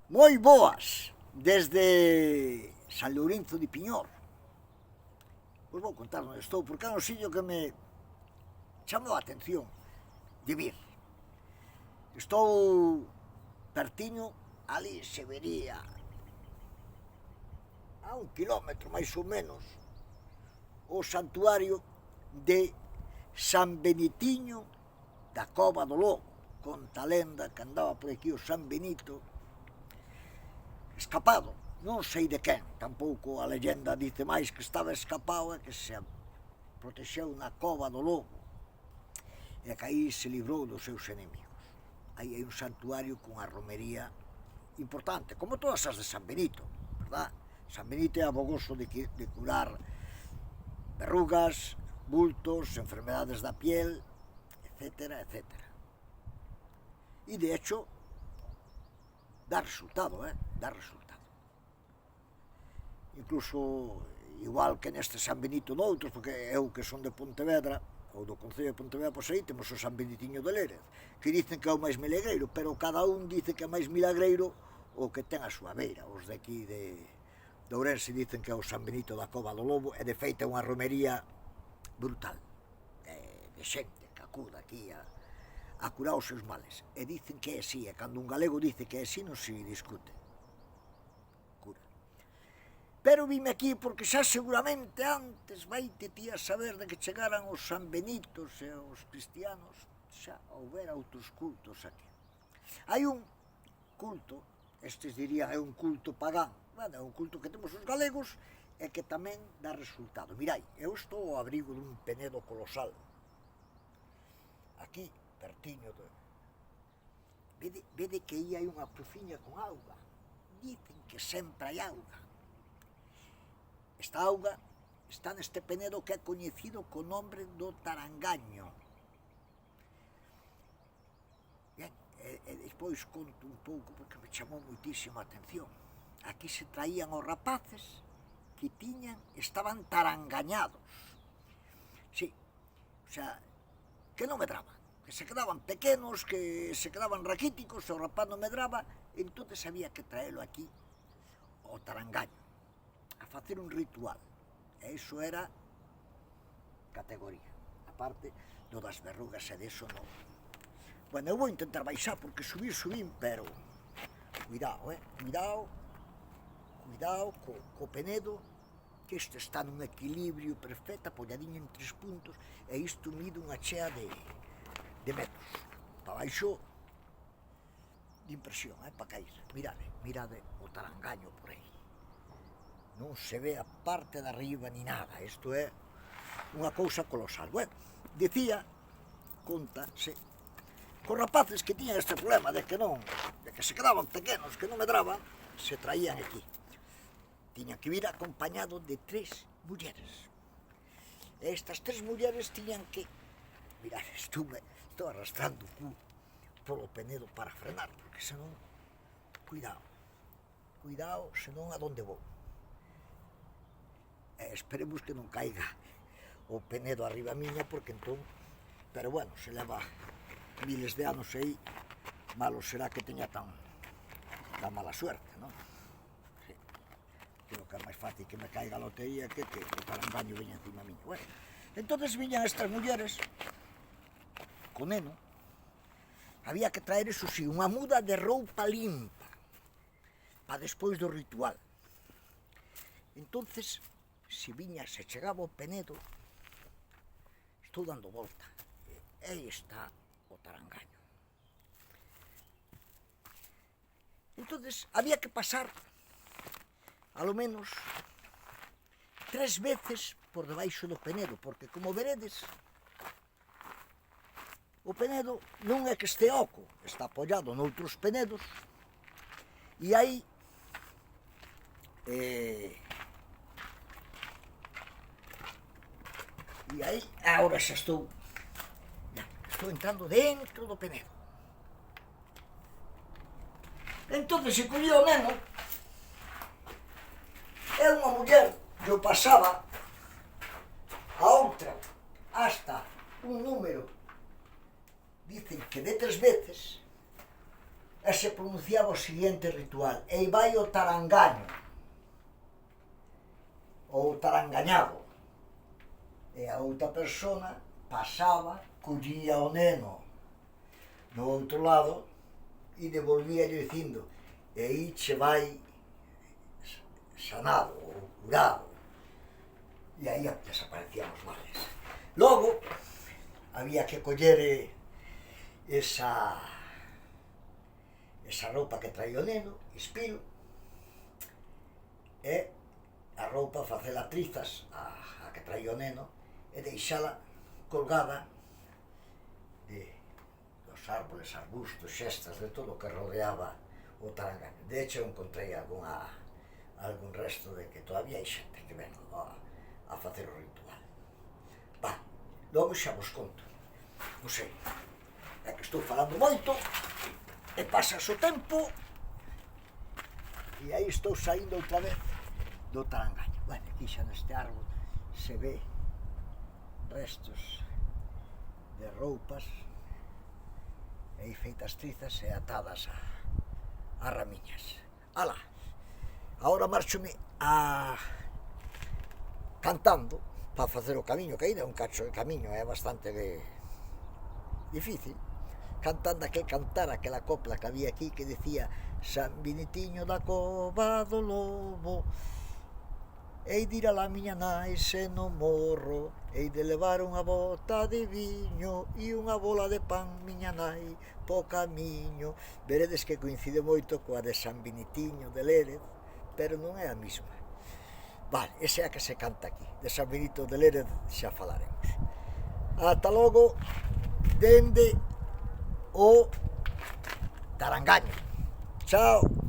Moi boas, desde San Lourenzo de Piñor. Pois vou contar onde estou, porque é un sitio que me chamou a atención de vir. Estou pertiño, ali se vería a 1 kilómetro máis ou menos o santuario de San Benitiño da Cova do Lobo. Conta a lenda que andaba por aquí o San Benito escapado, non sei de quen, tampouco a leyenda dice máis que estaba escapado e que se protexeu na Cova do Lobo e que aí se librou dos seus enemigos. Aí hai un santuario cunha romería importante, como todas as de San Benito, verdad? San Benito é abogoso de curar verrugas, bultos, enfermedades da piel, etcétera, etcétera. E de hecho dá resultado, dá resultado. Incluso, igual que neste San Benito noutros, porque eu que son de Pontevedra, ou do Concello de Pontevedra, pois aí temos o San Benitiño de Lérez, que dicen que é o máis milagreiro, pero cada un dice que é máis milagreiro o que ten a súa beira. Os de aquí de Ourense dicen que é o San Benito da Cova do Lobo, e de feito é unha romería brutal, de xente que acuda aquí a curar os seus males. E dicen que é así, e cando un galego dice que é así non se discute. Cura. Pero vime aquí porque xa seguramente antes vaite ti a saber de que chegaran os San Benitos e os cristianos, xa houbera outros cultos aquí. Hai un culto, estes dirían é un culto pagán, é un culto que temos os galegos e que tamén dá resultado. Mirai, eu estou ao abrigo dun penedo colosal. Aquí, pertiño de... Vede que aí hai unha pociña con auga. Dicen que sempre hai auga. Esta auga está neste penedo que é coñecido co nombre do Tarangaño. Bien, e despois conto un pouco porque me chamou moitísimo a atención. Aquí se traían os rapaces que estaban tarangañados. Sí, o sea, que non medraban, que se quedaban pequenos, que se quedaban raquíticos, o rapaz non medraba, entonces había que traelo aquí ao tarangaño, a facer un ritual. E iso era categoría, aparte do das verrugas e deso non. Bueno, eu vou intentar baixar, porque subir, pero cuidado, cuidado co penedo, que este está nun equilibrio perfecto, apoiadinho en 3 puntos, e isto mide unha chea de metros. Para baixo, de impresión, para cair. Mirade o tarangaño por aí. Non se ve a parte de arriba ni nada, isto é unha cousa colosal. Bueno, decía, contase, cos rapaces que tiñan este problema de que se quedaban pequenos, que non medraban, se traían aquí. Tiñan que vir acompañado de 3 mulleres. E estas 3 mulleres tiñan que... Mirad, estou arrastrando o cu polo penedo para frenar, porque senón... Cuidado, senón a donde vou. Esperemos que non caiga o penedo arriba miña, porque entón... Pero bueno, se leva miles de anos aí, malo será que teña tan mala suerte, non? Creo que é máis fácil que me caiga a lotería que o tarangaño veña encima miña. Bueno, entonces viñan estas mulleres con neno. Había que traer, eso sí, unha muda de roupa limpa para despois do ritual. Entonces, se chegaba o penedo, estou dando volta, e aí está o tarangaño. Entonces, había que pasar a lo menos 3 veces por debaixo do penedo, porque, como veredes, o penedo non é que este oco, está apoiado noutros penedos, e aí agora xa estou entrando dentro do penedo. Entonces se collía o neno, e unha muller yo pasaba a outra hasta un número, dicen que de 3 veces, e se pronunciaba o seguinte ritual: "Ei vai o tarangaño", ou tarangañado, e a outra persona pasaba, collía o neno no outro lado e devolvía dicindo: "E aí che vai sanado ou curado", e aí desaparecían os males. Logo había que coller esa roupa que traía o neno, espilo, e a roupa facela trizas a que traía o neno e deixala colgada dos árboles, arbustos, xestas, de todo o que rodeaba o tarangaño. De hecho, encontrei algún resto de que todavía hai xente que ven a facer o ritual. Vale, logo xa vos conto. Non sei, é que estou falando moito e pasas o tempo e aí estou saindo outra vez do tarangaño. Bueno, aquí xa neste árbol se ve restos de roupas aí feitas trizas e atadas a ramiñas. Alá, agora marchome cantando para facer o camiño, que ainda é un cacho de camiño, é bastante difícil, cantando aquela copla que había aquí que decía: "San Benitiño da cova do lobo, hei de ir a la miña nai se non morro, hei de levar unha bota de viño e unha bola de pan, miña nai, po camiño". Veredes que coincide moito coa de San Benitiño de Lérez, pero non é a mesma. Vale, esa é a que se canta aquí. De San Benito de Lérez xa falaremos. Ata logo, dende o tarangaño. Chao.